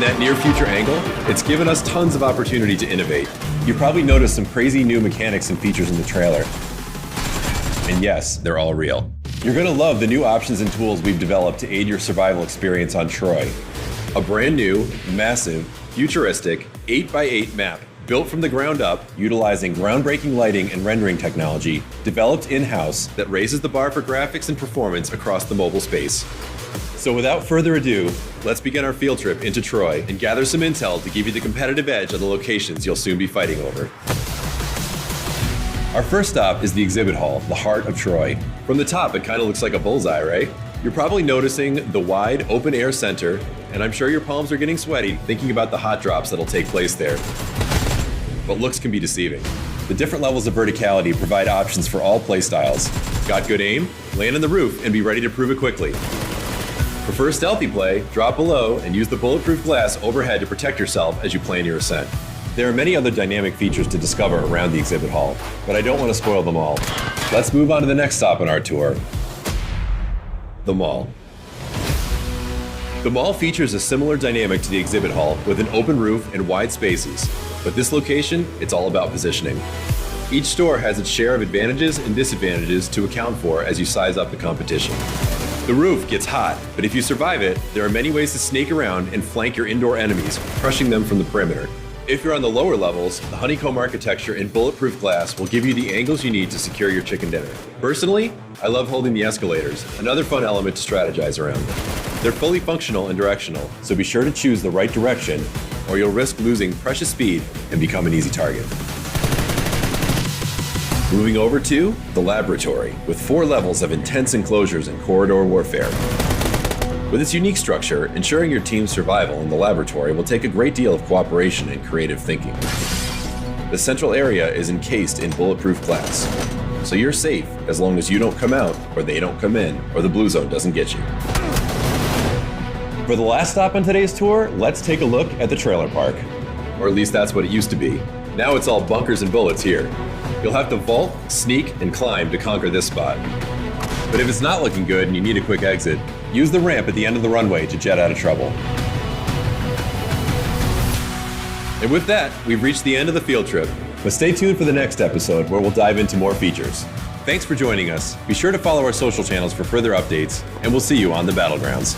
And that near future angle, it's given us tons of opportunity to innovate. You probably noticed some crazy new mechanics and features in the trailer. And yes, they're all real. You're gonna love the new options and tools we've developed to aid your survival experience on Troy. A brand new, massive, futuristic 8x8 map built from the ground up, utilizing groundbreaking lighting and rendering technology, developed in-house that raises the bar for graphics and performance across the mobile space. So without further ado, let's begin our field trip into Troy and gather some intel to give you the competitive edge of the locations you'll soon be fighting over. Our first stop is the exhibit hall, the heart of Troy. From the top, it kind of looks like a bullseye, right? You're probably noticing the wide, open-air center, and I'm sure your palms are getting sweaty thinking about the hot drops that'll take place there. But looks can be deceiving. The different levels of verticality provide options for all playstyles. Got good aim? Land on the roof and be ready to prove it quickly. Prefer stealthy play? Drop below and use the bulletproof glass overhead to protect yourself as you plan your ascent. There are many other dynamic features to discover around the exhibit hall, but I don't want to spoil them all. Let's move on to the next stop on our tour, the mall. The mall features a similar dynamic to the exhibit hall with an open roof and wide spaces, but this location, it's all about positioning. Each store has its share of advantages and disadvantages to account for as you size up the competition. The roof gets hot, but if you survive it, there are many ways to snake around and flank your indoor enemies, crushing them from the perimeter. If you're on the lower levels, the honeycomb architecture and bulletproof glass will give you the angles you need to secure your chicken dinner. Personally, I love holding the escalators, another fun element to strategize around. They're fully functional and directional, so be sure to choose the right direction or you'll risk losing precious speed and become an easy target. Moving over to the laboratory, with 4 levels of intense enclosures and corridor warfare. With its unique structure, ensuring your team's survival in the laboratory will take a great deal of cooperation and creative thinking. The central area is encased in bulletproof glass, so you're safe as long as you don't come out, or they don't come in, or the blue zone doesn't get you. For the last stop on today's tour, let's take a look at the trailer park. Or at least that's what it used to be. Now it's all bunkers and bullets here. You'll have to vault, sneak, and climb to conquer this spot. But if it's not looking good and you need a quick exit, use the ramp at the end of the runway to jet out of trouble. And with that, we've reached the end of the field trip. But stay tuned for the next episode where we'll dive into more features. Thanks for joining us. Be sure to follow our social channels for further updates, and we'll see you on the battlegrounds.